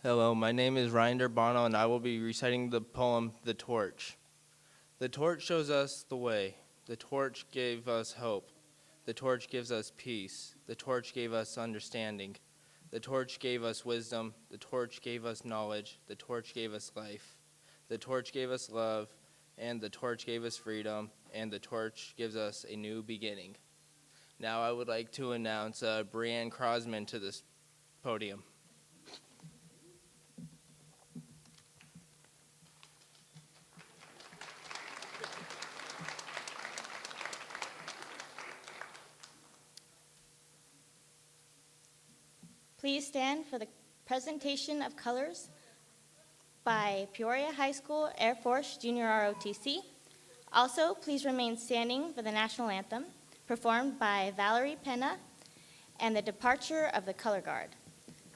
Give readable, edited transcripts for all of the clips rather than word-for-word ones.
Hello, my name is Ryan Durbano, and I will be reciting the poem, The Torch. The torch shows us the way. The torch gave us hope. The torch gives us peace. The torch gave us understanding. The torch gave us wisdom. The torch gave us knowledge. The torch gave us life. The torch gave us love, and the torch gave us freedom, and the torch gives us a new beginning. Now I would like to announce Brianne Crosman to this podium. Please stand for the presentation of colors by Peoria High School Air Force Junior ROTC. Also, please remain standing for the national anthem, performed by Valerie Pena, and the departure of the color guard,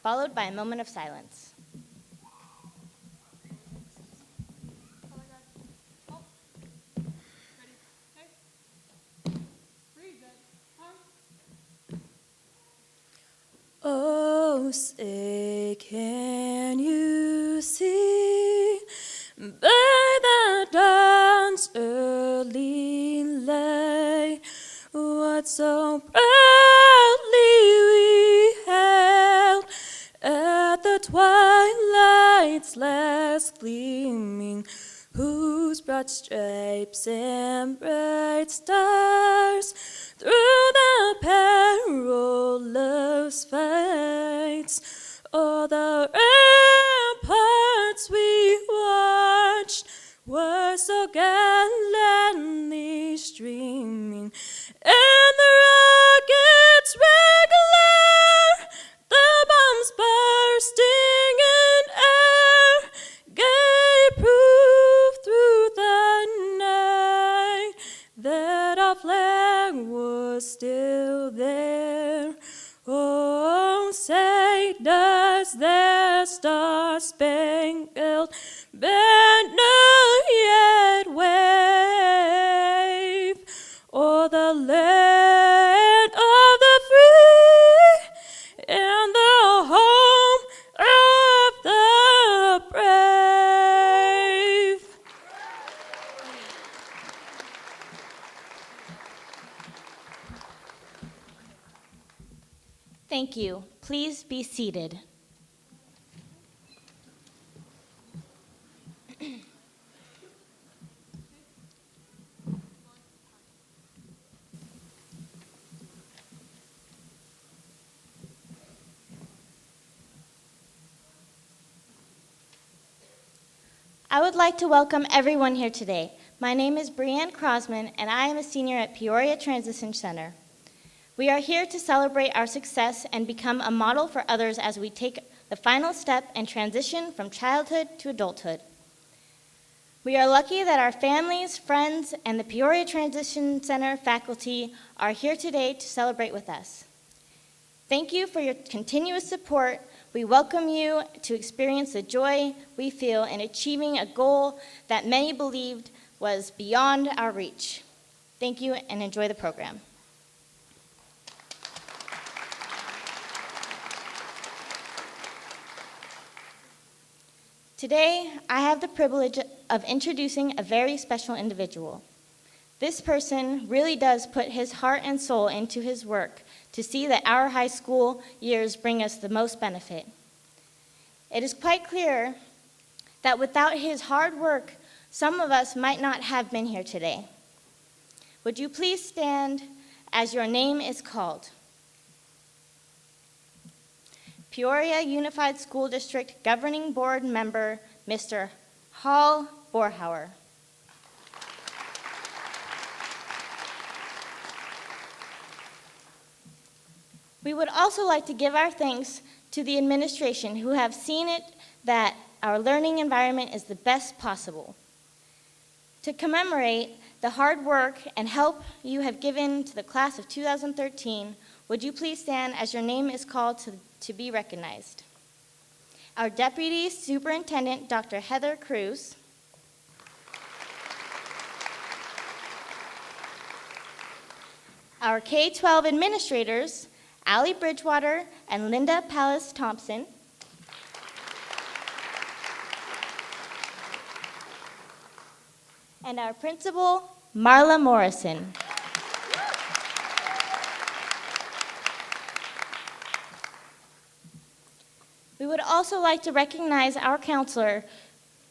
followed by a moment of silence. Oh, say, can you see by the dawn's early light what so proudly we held at the twilight's last gleaming, whose broad stripes and bright stars through the perilous fights o'er the ramparts we watched were so gallantly streaming, and the rockets' regular, the bombs bursting in air, gave proof through the night that our flag was still there. Oh, say, does their star-spangled banner yet wave o'er the land of the free and the home of the brave? Thank you. Please be seated. I would like to welcome everyone here today. My name is Brianne Crosman, and I am a senior at Peoria Transition Center. We are here to celebrate our success and become a model for others as we take the final step and transition from childhood to adulthood. We are lucky that our families, friends, and the Peoria Transition Center faculty are here today to celebrate with us. Thank you for your continuous support. We welcome you to experience the joy we feel in achieving a goal that many believed was beyond our reach. Thank you and enjoy the program. Today, I have the privilege of introducing a very special individual. This person really does put his heart and soul into his work to see that our high school years bring us the most benefit. It is quite clear that without his hard work, some of us might not have been here today. Would you please stand as your name is called? Peoria Unified School District Governing Board Member, Mr. Hall Borhauer. We would also like to give our thanks to the administration who have seen it that our learning environment is the best possible. To commemorate the hard work and help you have given to the class of 2013, would you please stand as your name is called to be recognized? Our Deputy Superintendent, Dr. Heather Cruz. Our K-12 administrators, Allie Bridgewater and Linda Pallas Thompson. and our principal, Marla Morrison. We would also like to recognize our counselor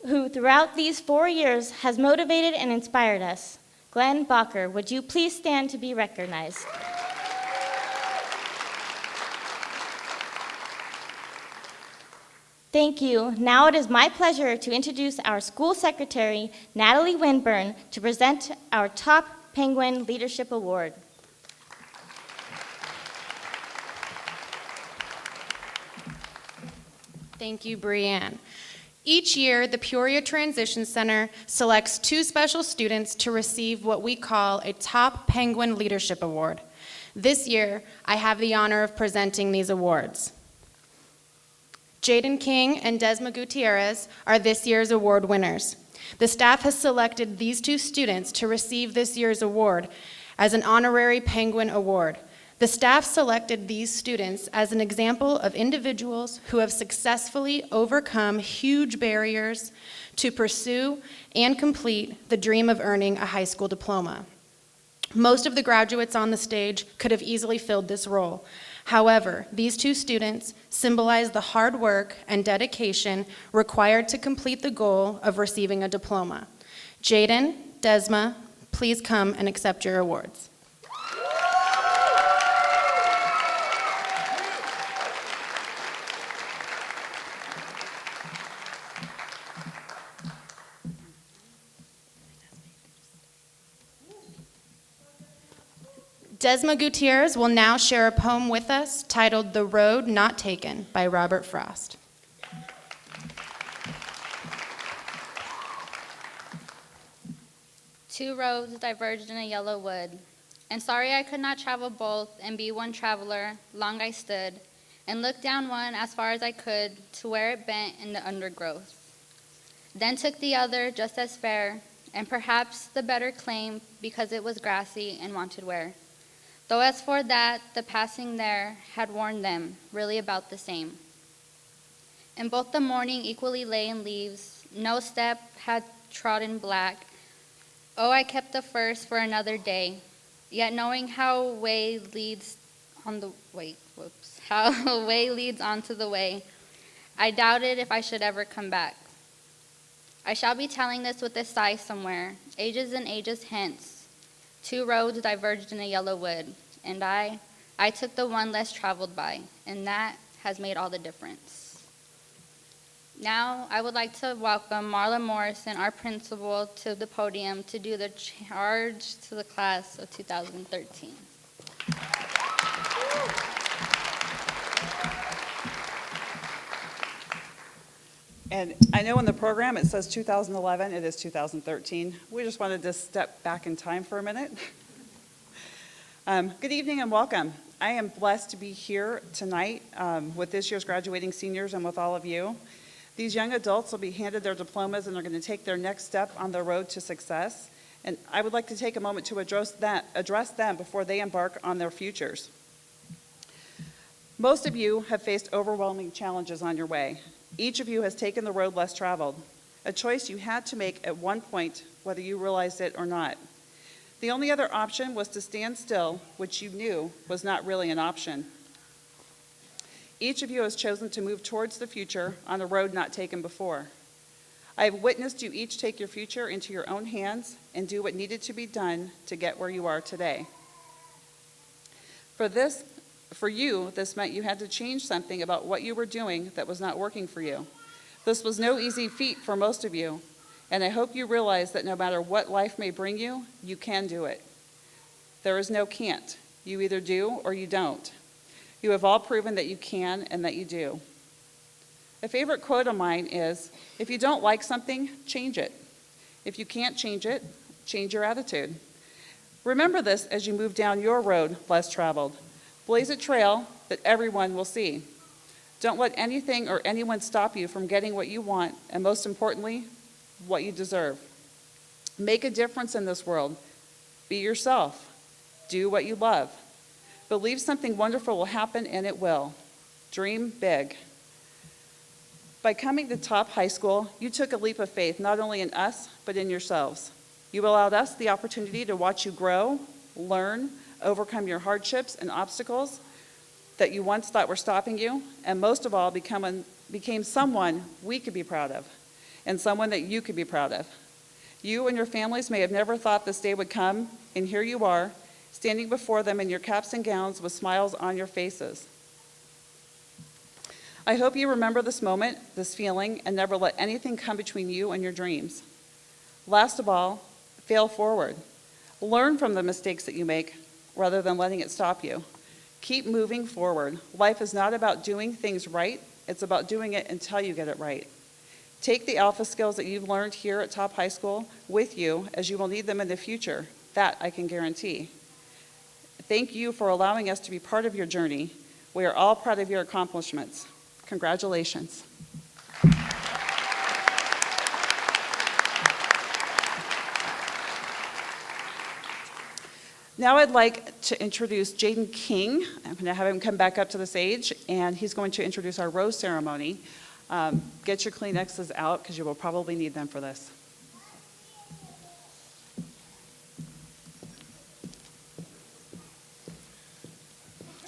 who throughout these 4 years has motivated and inspired us. Glenn Bacher, would you please stand to be recognized? Thank you. Now it is my pleasure to introduce our school secretary, Natalie Winburn, to present our Top Penguin Leadership Award. Thank you, Brianne. Each year, the Peoria Transition Center selects 2 special students to receive what we call a Top Penguin Leadership Award. This year, I have the honor of presenting these awards. Jaden King and Desma Gutierrez are this year's award winners. The staff has selected these 2 students to receive this year's award as an honorary Penguin Award. The staff selected these students as an example of individuals who have successfully overcome huge barriers to pursue and complete the dream of earning a high school diploma. Most of the graduates on the stage could have easily filled this role. However, these 2 students symbolize the hard work and dedication required to complete the goal of receiving a diploma. Jaden, Desma, please come and accept your awards. Desma Gutierrez will now share a poem with us titled "The Road Not Taken" by Robert Frost. Two roads diverged in a yellow wood, and sorry I could not travel both and be one traveler, long I stood, and looked down one as far as I could to where it bent in the undergrowth. Then took the other just as fair, and perhaps the better claim because it was grassy and wanted wear. Though as for that, the passing there had warned them, really about the same. And both the morning equally lay in leaves, no step had trodden black. Oh, I kept the first for another day, yet knowing how a way leads on the how a way leads onto the way, I doubted if I should ever come back. I shall be telling this with a sigh somewhere, ages and ages hence. 2 roads diverged in a yellow wood, and I took the one less traveled by, and that has made all the difference. Now, I would like to welcome Marla Morrison, our principal, to the podium to do the charge to the class of 2013. And I know in the program it says 2011, it is 2013. We just wanted to step back in time for a minute. Good evening and welcome. I am blessed to be here tonight with this year's graduating seniors and with all of you. These young adults will be handed their diplomas and are going to take their next step on the road to success. And I would like to take a moment to address them before they embark on their futures. Most of you have faced overwhelming challenges on your way. Each of you has taken the road less traveled, a choice you had to make at one point, whether you realized it or not. The only other option was to stand still, which you knew was not really an option. Each of you has chosen to move towards the future on a road not taken before. I have witnessed you each take your future into your own hands and do what needed to be done to get where you are today. For you, this meant you had to change something about what you were doing that was not working for you. This was no easy feat for most of you, and I hope you realize that no matter what life may bring you, you can do it. There is no can't. You either do or you don't. You have all proven that you can and that you do. A favorite quote of mine is, if you don't like something, change it. If you can't change it, change your attitude. Remember this as you move down your road less traveled. Blaze a trail that everyone will see. Don't let anything or anyone stop you from getting what you want, and most importantly, what you deserve. Make a difference in this world. Be yourself. Do what you love. Believe something wonderful will happen, and it will. Dream big. By coming to Top High School, you took a leap of faith, not only in us, but in yourselves. You allowed us the opportunity to watch you grow, learn, overcome your hardships and obstacles that you once thought were stopping you, and most of all, became someone we could be proud of, and someone that you could be proud of. You and your families may have never thought this day would come, and here you are, standing before them in your caps and gowns with smiles on your faces. I hope you remember this moment, this feeling, and never let anything come between you and your dreams. Last of all, fail forward. Learn from the mistakes that you make rather than letting it stop you. Keep moving forward. Life is not about doing things right, it's about doing it until you get it right. Take the alpha skills that you've learned here at Top High School with you, as you will need them in the future. That I can guarantee. Thank you for allowing us to be part of your journey. We are all proud of your accomplishments. Congratulations. Now I'd like to introduce Jaden King. I'm going to have him come back up to the stage, and he's going to introduce our rose ceremony. Get your Kleenexes out, because you will probably need them for this.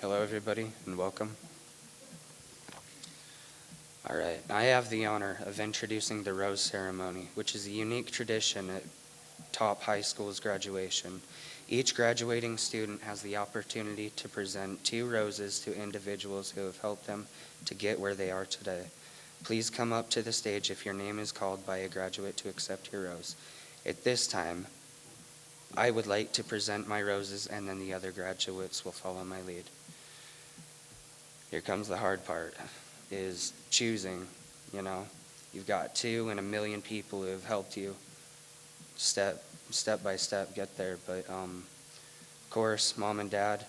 Hello, everybody, and welcome. All right, I have the honor of introducing the rose ceremony, which is a unique tradition at Top High School's graduation. Each graduating student has the opportunity to present 2 roses to individuals who have helped them to get where they are today. Please come up to the stage if your name is called by a graduate to accept your rose. At this time, I would like to present my roses, and then the other graduates will follow my lead. Here comes the hard part, is choosing. You've got 2 in a million people who have helped you step by step get there. But of course, Mom and Dad,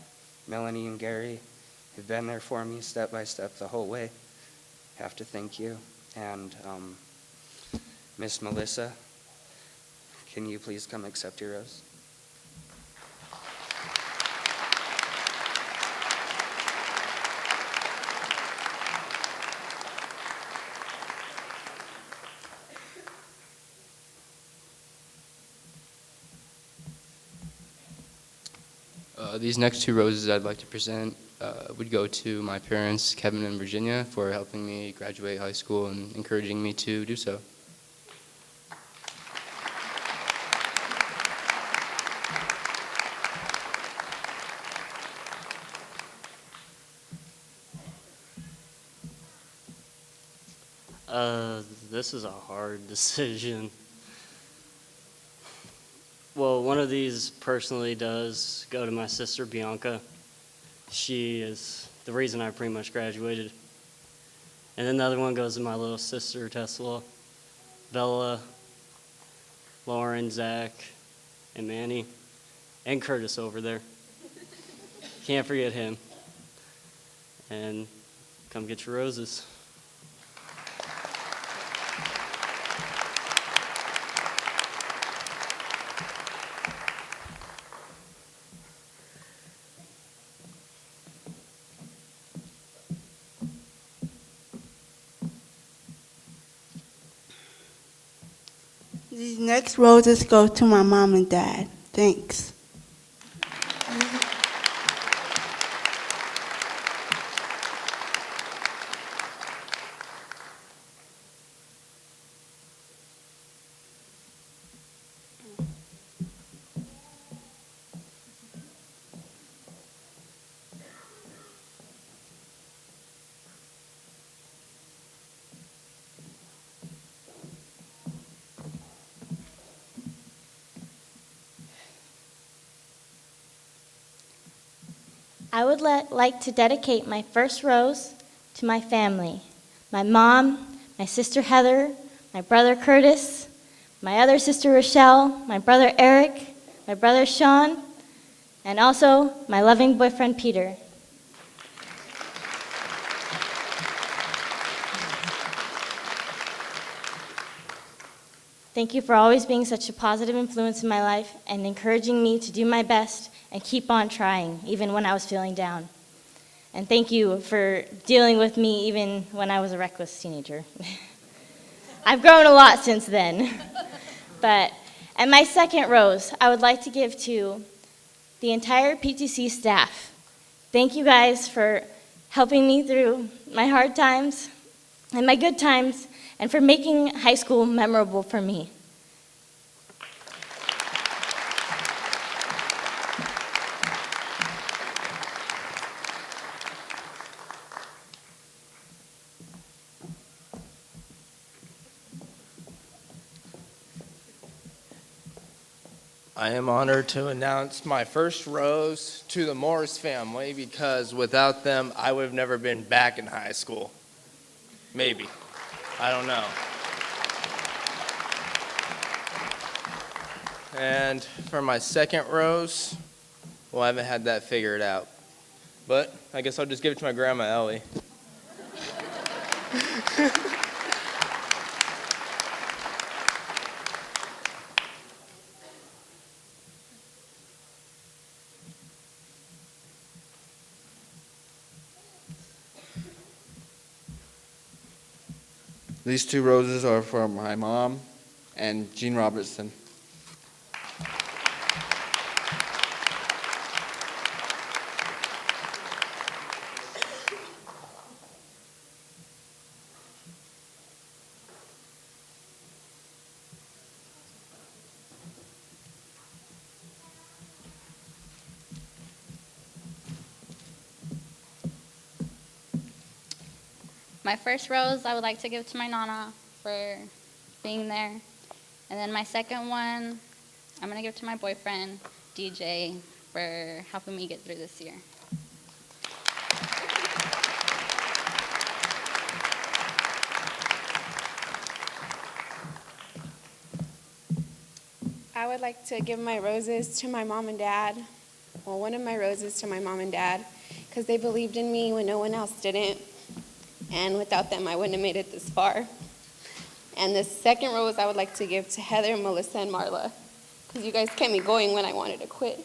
Melanie and Gary, have been there for me step by step the whole way. Have to thank you. And Miss Melissa, can you please come accept your rose? These next 2 roses I'd like to present would go to my parents, Kevin and Virginia, for helping me graduate high school and encouraging me to do so. This is a hard decision. Well, one of these personally does go to my sister, Bianca. She is the reason I pretty much graduated. And then the other one goes to my little sister, Tesla, Bella, Lauren, Zach, and Manny, and Curtis over there. Can't forget him. And come get your roses. These next roses go to my mom and dad. Thanks. I would like to dedicate my first rose to my family, my mom, my sister Heather, my brother Curtis, my other sister Rochelle, my brother Eric, my brother Sean, and also my loving boyfriend Peter. Thank you for always being such a positive influence in my life and encouraging me to do my best and keep on trying, even when I was feeling down. And thank you for dealing with me even when I was a reckless teenager. I've grown a lot since then. But And my second rose, I would like to give to the entire PTC staff. Thank you guys for helping me through my hard times and my good times, and for making high school memorable for me. I am honored to announce my first rose to the Morris family, because without them, I would have never been back in high school. Maybe. I don't know. And for my second rose, well, I haven't had that figured out. But I guess I'll just give it to my grandma, Ellie. These 2 roses are for my mom and Jean Robertson. My first rose I would like to give to my Nana for being there. And then my second one, I'm going to give to my boyfriend, DJ, for helping me get through this year. I would like to give my roses to my mom and dad. Well, one of my roses to my mom and dad, because they believed in me when no one else didn't. And without them, I wouldn't have made it this far. And the second rose I would like to give to Heather, Melissa, and Marla, because you guys kept me going when I wanted to quit.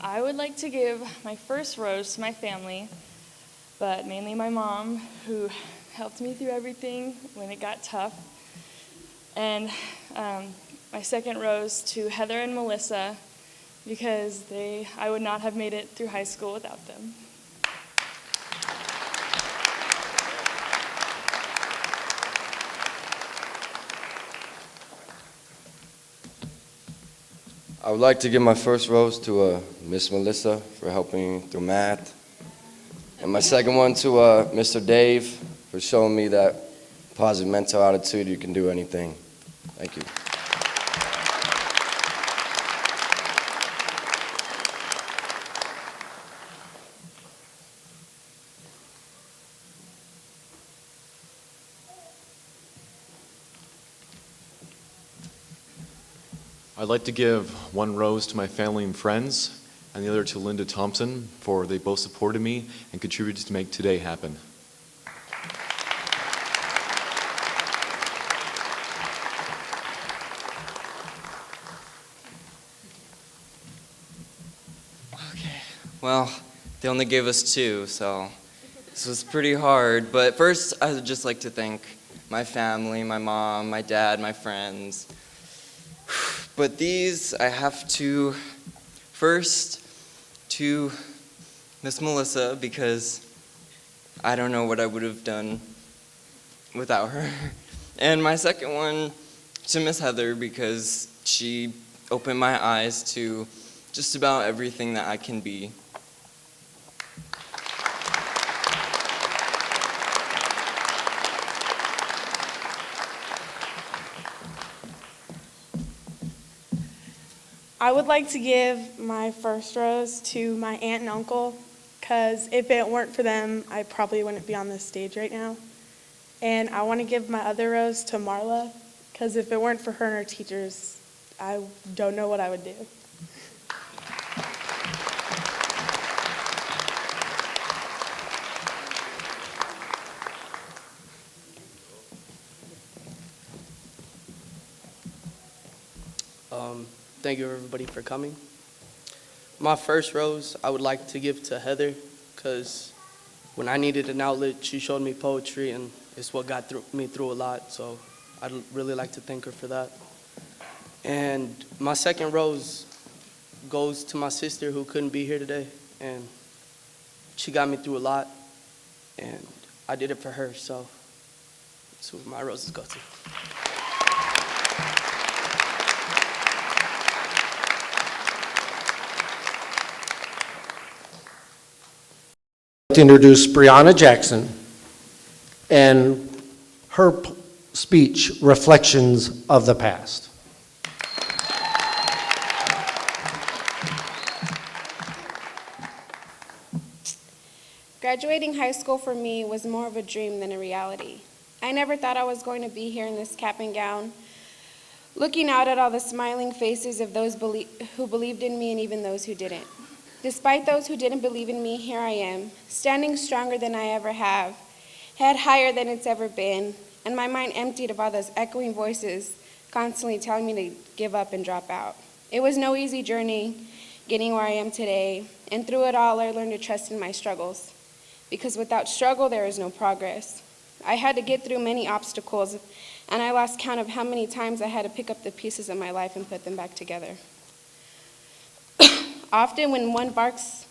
I would like to give my first rose to my family, but mainly my mom, who helped me through everything when it got tough. And my second rose to Heather and Melissa, because I would not have made it through high school without them. I would like to give my first rose to Miss Melissa for helping me through math. And my second one to Mr. Dave for showing me that positive mental attitude, you can do anything. Thank you. I'd like to give one rose to my family and friends, and the other to Linda Thompson, for they both supported me and contributed to make today happen. Okay, well, they only gave us 2, so this was pretty hard. But first, I would just like to thank my family, my mom, my dad, my friends. But these, I have to first to Miss Melissa, because I don't know what I would have done without her. And my second one to Miss Heather, because she opened my eyes to just about everything that I can be. I would like to give my first rose to my aunt and uncle, because if it weren't for them, I probably wouldn't be on this stage right now. And I want to give my other rose to Marla, because if it weren't for her and her teachers, I don't know what I would do. Thank you, everybody, for coming. My first rose I would like to give to Heather, because when I needed an outlet, she showed me poetry, and it's what got me through a lot, so I'd really like to thank her for that. And my second rose goes to my sister who couldn't be here today, and she got me through a lot, and I did it for her, so that's who my roses go to. To introduce Brianna Jackson and her speech, Reflections of the Past. Graduating high school for me was more of a dream than a reality. I never thought I was going to be here in this cap and gown, looking out at all the smiling faces of those who believed in me and even those who didn't. Despite those who didn't believe in me, here I am, standing stronger than I ever have, head higher than it's ever been, and my mind emptied of all those echoing voices constantly telling me to give up and drop out. It was no easy journey getting where I am today, and through it all, I learned to trust in my struggles, because without struggle, there is no progress. I had to get through many obstacles, and I lost count of how many times I had to pick up the pieces of my life and put them back together. Often when one embarks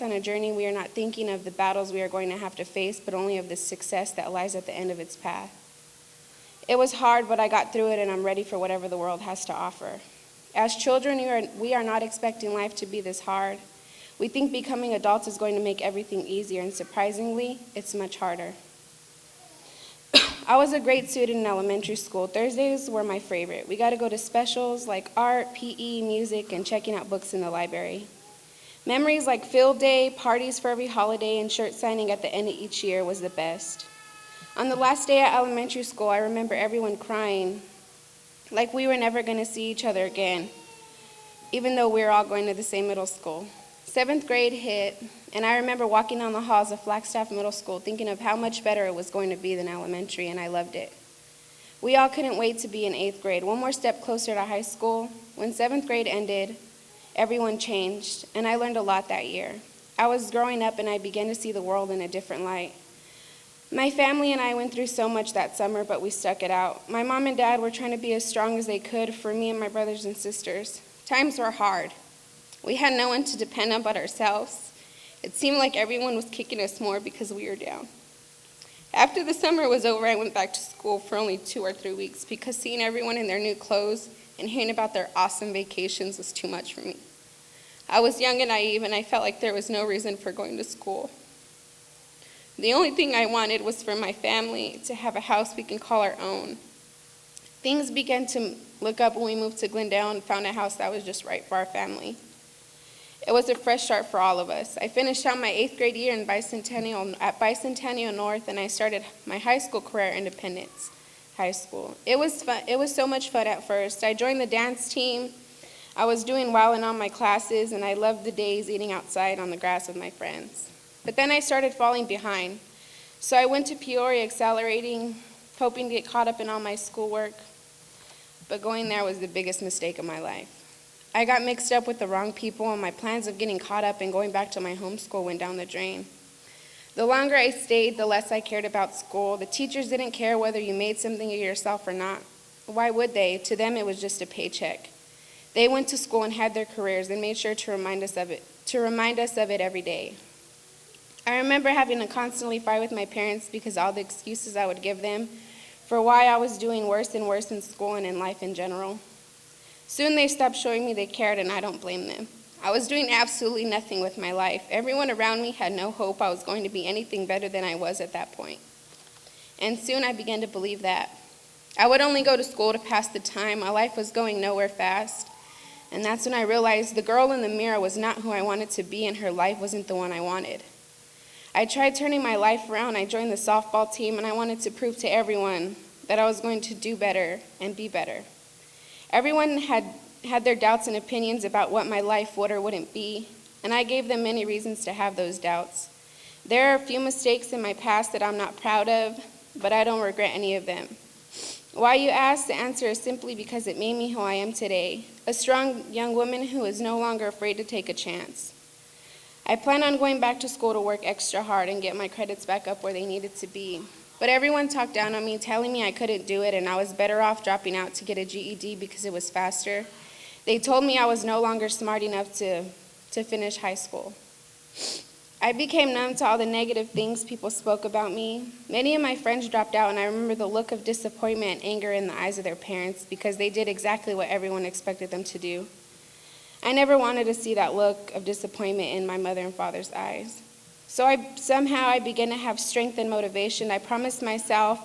on a journey, we are not thinking of the battles we are going to have to face, but only of the success that lies at the end of its path. It was hard, but I got through it, and I'm ready for whatever the world has to offer. As children, we are not expecting life to be this hard. We think becoming adults is going to make everything easier, and surprisingly, it's much harder. I was a great student in elementary school. Thursdays were my favorite. We got to go to specials like art, PE, music, and checking out books in the library. Memories like field day, parties for every holiday, and shirt signing at the end of each year was the best. On the last day at elementary school, I remember everyone crying, like we were never going to see each other again, even though we were all going to the same middle school. 7th grade hit, and I remember walking down the halls of Flagstaff Middle School thinking of how much better it was going to be than elementary, and I loved it. We all couldn't wait to be in 8th grade, one more step closer to high school. When 7th grade ended, everyone changed, and I learned a lot that year. I was growing up, and I began to see the world in a different light. My family and I went through so much that summer, but we stuck it out. My mom and dad were trying to be as strong as they could for me and my brothers and sisters. Times were hard. We had no one to depend on but ourselves. It seemed like everyone was kicking us more because we were down. After the summer was over, I went back to school for only 2 or 3 weeks because seeing everyone in their new clothes and hearing about their awesome vacations was too much for me. I was young and naive, and I felt like there was no reason for going to school. The only thing I wanted was for my family to have a house we can call our own. Things began to look up when we moved to Glendale and found a house that was just right for our family. It was a fresh start for all of us. I finished out my 8th grade year at Bicentennial North, and I started my high school career at Independence High School. It was fun. It was so much fun at first. I joined the dance team. I was doing well in all my classes, and I loved the days eating outside on the grass with my friends. But then I started falling behind. So I went to Peoria accelerating, hoping to get caught up in all my schoolwork. But going there was the biggest mistake of my life. I got mixed up with the wrong people, and my plans of getting caught up and going back to my home school went down the drain. The longer I stayed, the less I cared about school. The teachers didn't care whether you made something of yourself or not. Why would they? To them, it was just a paycheck. They went to school and had their careers and made sure to remind us of it every day. I remember having to constantly fight with my parents because all the excuses I would give them for why I was doing worse and worse in school and in life in general. Soon they stopped showing me they cared, and I don't blame them. I was doing absolutely nothing with my life. Everyone around me had no hope I was going to be anything better than I was at that point. And soon I began to believe that. I would only go to school to pass the time. My life was going nowhere fast. And that's when I realized the girl in the mirror was not who I wanted to be, and her life wasn't the one I wanted. I tried turning my life around. I joined the softball team, and I wanted to prove to everyone that I was going to do better and be better. Everyone had their doubts and opinions about what my life would or wouldn't be, and I gave them many reasons to have those doubts. There are a few mistakes in my past that I'm not proud of, but I don't regret any of them. Why, you ask? The answer is simply because it made me who I am today, a strong young woman who is no longer afraid to take a chance. I plan on going back to school to work extra hard and get my credits back up where they needed to be. But everyone talked down on me, telling me I couldn't do it and I was better off dropping out to get a GED because it was faster. They told me I was no longer smart enough to finish high school. I became numb to all the negative things people spoke about me. Many of my friends dropped out, and I remember the look of disappointment and anger in the eyes of their parents because they did exactly what everyone expected them to do. I never wanted to see that look of disappointment in my mother and father's eyes. So somehow I began to have strength and motivation. I promised myself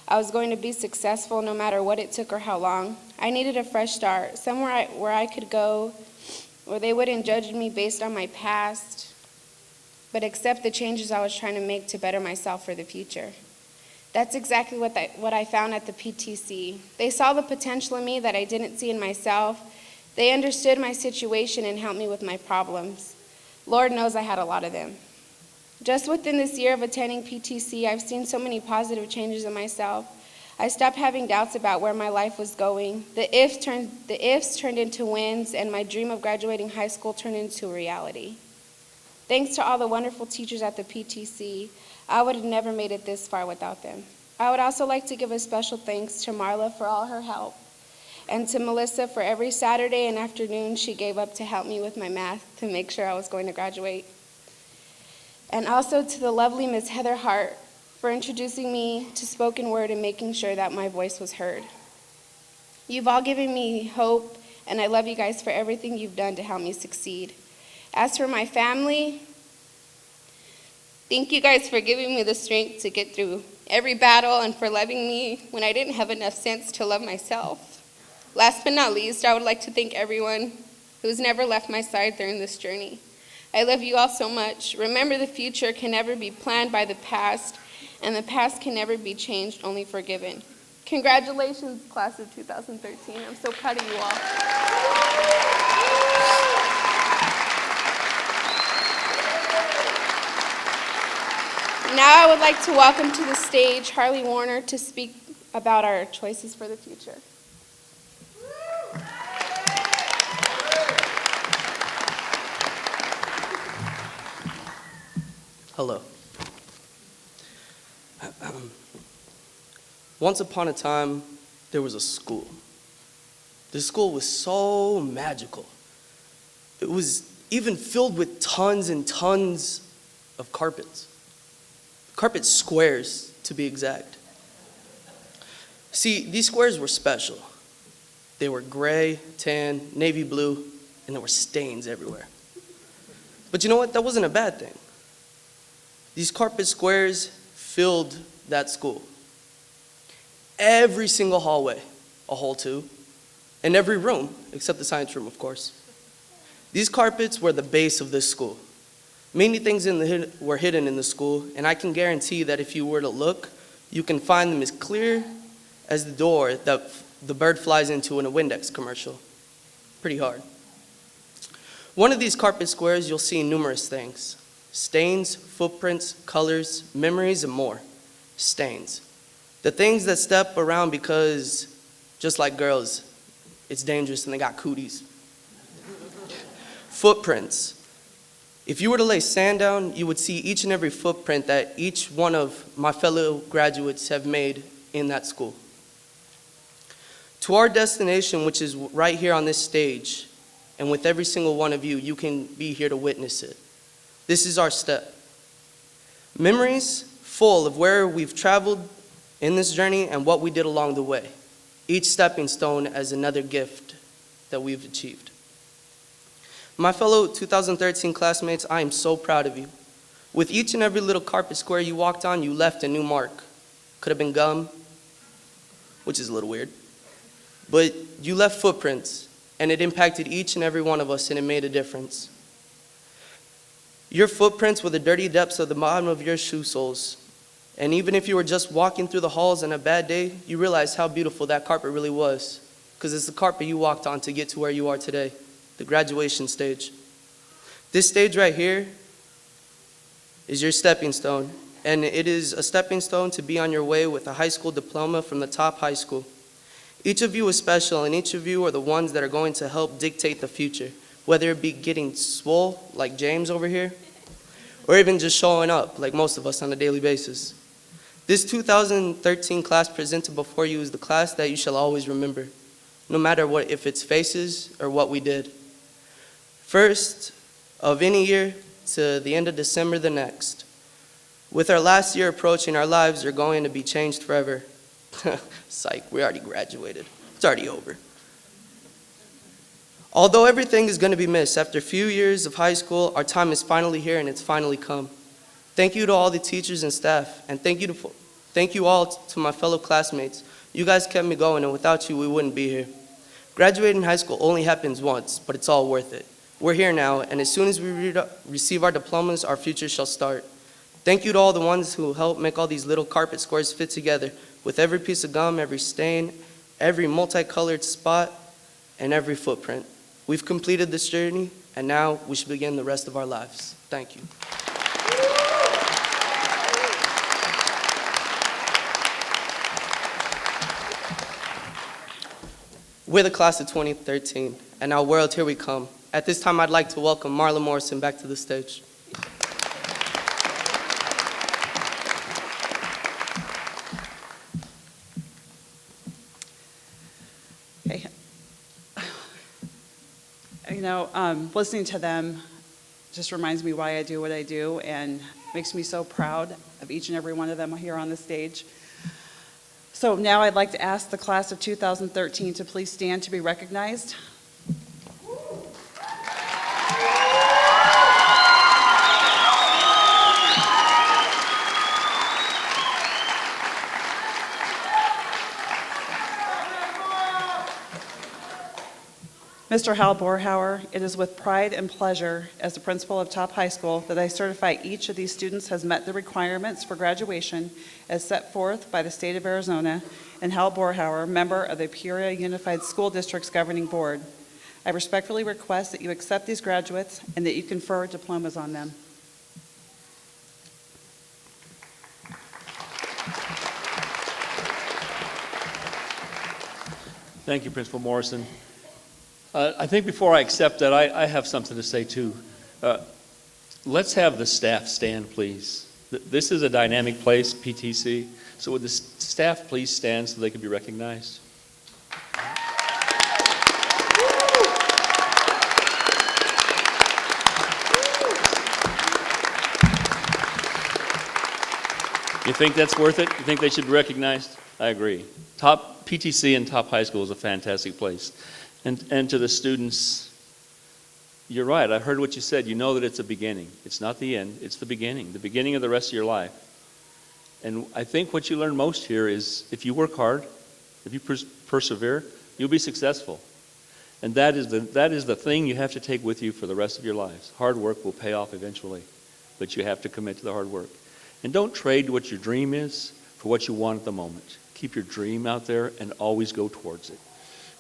I was going to be successful no matter what it took or how long. I needed a fresh start, somewhere where I could go, where they wouldn't judge me based on my past, but accept the changes I was trying to make to better myself for the future. That's exactly what I found at the PTC. They saw the potential in me that I didn't see in myself. They understood my situation and helped me with my problems. Lord knows I had a lot of them. Just within this year of attending PTC, I've seen so many positive changes in myself. I stopped having doubts about where my life was going. The ifs turned into wins, and my dream of graduating high school turned into a reality. Thanks to all the wonderful teachers at the PTC, I would have never made it this far without them. I would also like to give a special thanks to Marla for all her help, and to Melissa for every Saturday and afternoon she gave up to help me with my math to make sure I was going to graduate. And also to the lovely Miss Heather Hart for introducing me to spoken word and making sure that my voice was heard. You've all given me hope, and I love you guys for everything you've done to help me succeed. As for my family, thank you guys for giving me the strength to get through every battle and for loving me when I didn't have enough sense to love myself. Last but not least, I would like to thank everyone who's never left my side during this journey. I love you all so much. Remember, the future can never be planned by the past, and the past can never be changed, only forgiven. Congratulations, class of 2013. I'm so proud of you all. Now I would like to welcome to the stage Harley Warner to speak about our choices for the future. Hello. Once upon a time, there was a school. This school was so magical. It was even filled with tons and tons of carpets. Carpet squares, to be exact. See, these squares were special. They were gray, tan, navy blue, and there were stains everywhere. But you know what? That wasn't a bad thing. These carpet squares filled that school. Every single hallway, a hall two, and every room, except the science room, of course. These carpets were the base of this school. Many things were hidden in the school, and I can guarantee that if you were to look, you can find them as clear as the door that the bird flies into in a Windex commercial. Pretty hard. One of these carpet squares, you'll see numerous things. Stains, footprints, colors, memories, and more. Stains. The things that step around because, just like girls, it's dangerous and they got cooties. Footprints. If you were to lay sand down, you would see each and every footprint that each one of my fellow graduates have made in that school. To our destination, which is right here on this stage, and with every single one of you, you can be here to witness it. This is our step. Memories full of where we've traveled in this journey and what we did along the way. Each stepping stone as another gift that we've achieved. My fellow 2013 classmates, I am so proud of you. With each and every little carpet square you walked on, you left a new mark. Could have been gum, which is a little weird. But you left footprints, and it impacted each and every one of us, and it made a difference. Your footprints were the dirty depths of the bottom of your shoe soles. And even if you were just walking through the halls on a bad day, you realized how beautiful that carpet really was. Because it's the carpet you walked on to get to where you are today, the graduation stage. This stage right here is your stepping stone. And it is a stepping stone to be on your way with a high school diploma from the top high school. Each of you is special, and each of you are the ones that are going to help dictate the future, whether it be getting swole, like James over here, or even just showing up, like most of us on a daily basis. This 2013 class presented before you is the class that you shall always remember, no matter what, if it's faces or what we did. First of any year to the end of December the next. With our last year approaching, our lives are going to be changed forever. Psych, we already graduated. It's already over. Although everything is going to be missed, after a few years of high school, our time is finally here and it's finally come. Thank you to all the teachers and staff, and thank you all to my fellow classmates. You guys kept me going, and without you, we wouldn't be here. Graduating high school only happens once, but it's all worth it. We're here now, and as soon as we receive our diplomas, our future shall start. Thank you to all the ones who helped make all these little carpet squares fit together, with every piece of gum, every stain, every multicolored spot, and every footprint. We've completed this journey, and now we should begin the rest of our lives. Thank you. We're the class of 2013, and now world, here we come. At this time, I'd like to welcome Marla Morrison back to the stage. Okay. You know, listening to them just reminds me why I do what I do, and makes me so proud of each and every one of them here on the stage. So now I'd like to ask the class of 2013 to please stand to be recognized. Mr. Hal Borhauer, it is with pride and pleasure as the principal of Top High School that I certify each of these students has met the requirements for graduation as set forth by the state of Arizona, and Hal Borhauer, member of the Peoria Unified School District's governing board. I respectfully request that you accept these graduates and that you confer diplomas on them. Thank you, Principal Morrison. I think before I accept that, I have something to say too. Let's have the staff stand, please. This is a dynamic place, PTC, so would the staff please stand so they can be recognized? You think that's worth it? You think they should be recognized? I agree. Top PTC and Top High School is a fantastic place. And to the students, you're right. I heard what you said. You know that it's a beginning. It's not the end. It's the beginning of the rest of your life. And I think what you learn most here is if you work hard, if you persevere, you'll be successful. And that is the thing you have to take with you for the rest of your lives. Hard work will pay off eventually, but you have to commit to the hard work. And don't trade what your dream is for what you want at the moment. Keep your dream out there and always go towards it.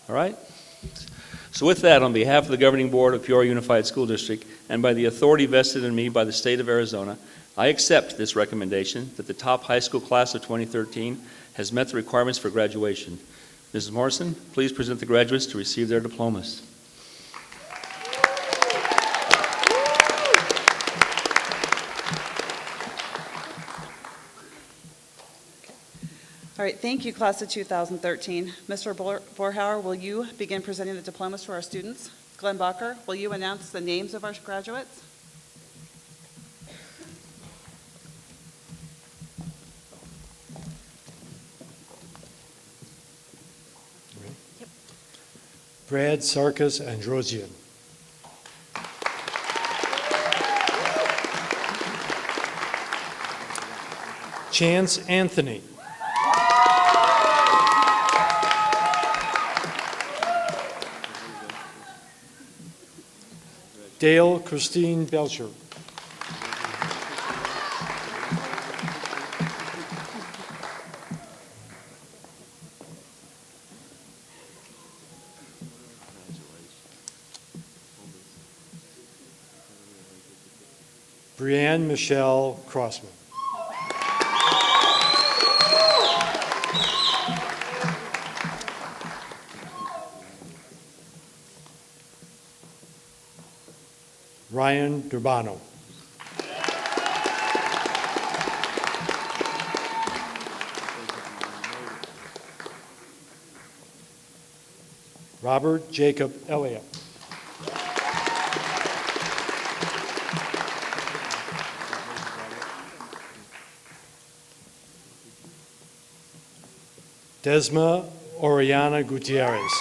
All right? So with that, on behalf of the Governing Board of Peoria Unified School District and by the authority vested in me by the state of Arizona, I accept this recommendation that the Top High School class of 2013 has met the requirements for graduation. Mrs. Morrison, please present the graduates to receive their diplomas. All right, thank you, class of 2013. Mr. Borhauer, will you begin presenting the diplomas to our students? Glenn Bacher, will you announce the names of our graduates? Yep. Brad Sarkis Androsian. Chance Anthony. Dale Christine Belcher. Brianne Michelle Crossman. Ryan Durbano. Robert Jacob Elliott. Desma Oriana Gutierrez.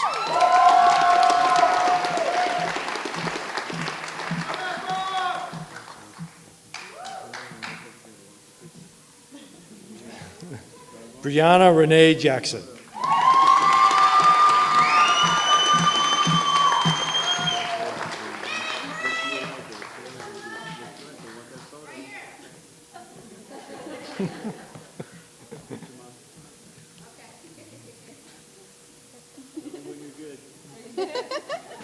Brianna Renee Jackson.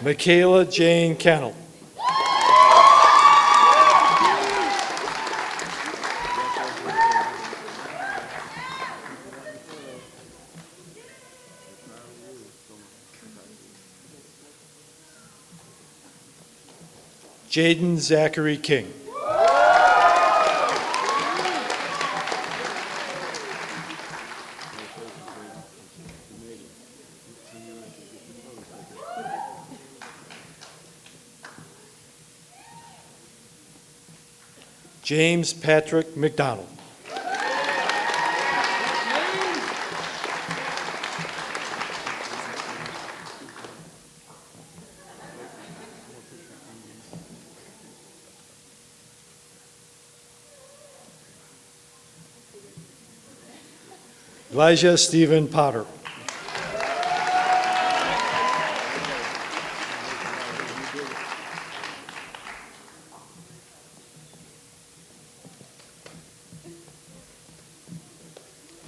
Michaela Jane Cannell. Jaden Zachary King. James Patrick McDonald. Elijah Stephen Potter.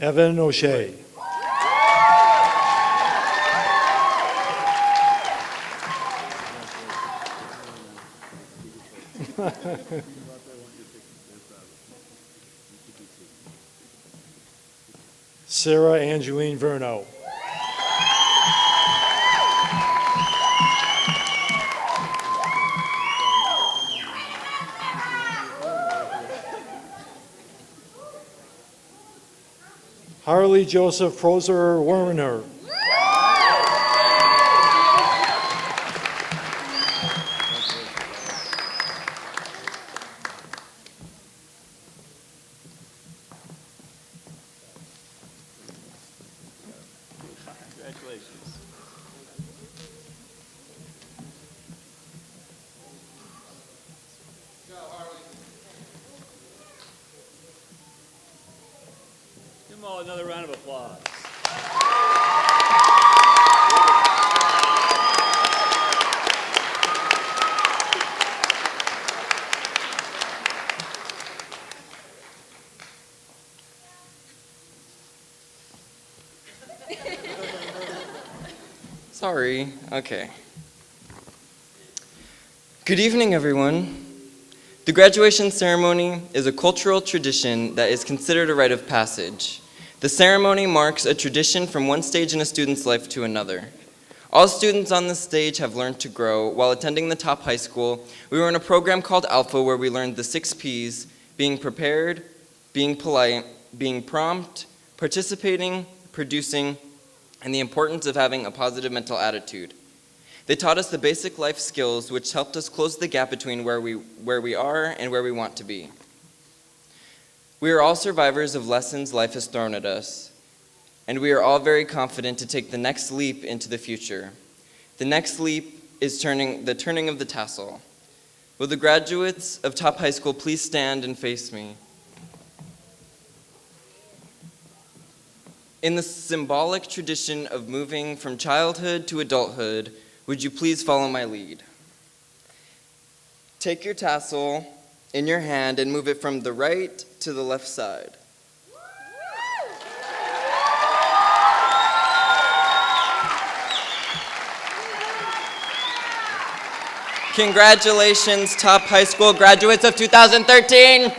Evan O'Shea. Sarah Angeline Verno. Harley Joseph Proser Werner. Congratulations. Give them all another round of applause. Sorry. Okay. Good evening, everyone. The graduation ceremony is a cultural tradition that is considered a rite of passage. The ceremony marks a tradition from one stage in a student's life to another. All students on this stage have learned to grow. While attending the top high school, we were in a program called Alpha where we learned the 6 Ps: being prepared, being polite, being prompt, participating, producing, and the importance of having a positive mental attitude. They taught us the basic life skills which helped us close the gap between where we are and where we want to be. We are all survivors of lessons life has thrown at us, and we are all very confident to take the next leap into the future. The next leap is the turning of the tassel. Will the graduates of Top High School please stand and face me? In the symbolic tradition of moving from childhood to adulthood, would you please follow my lead? Take your tassel in your hand and move it from the right to the left side. Congratulations, Top High School graduates of 2013.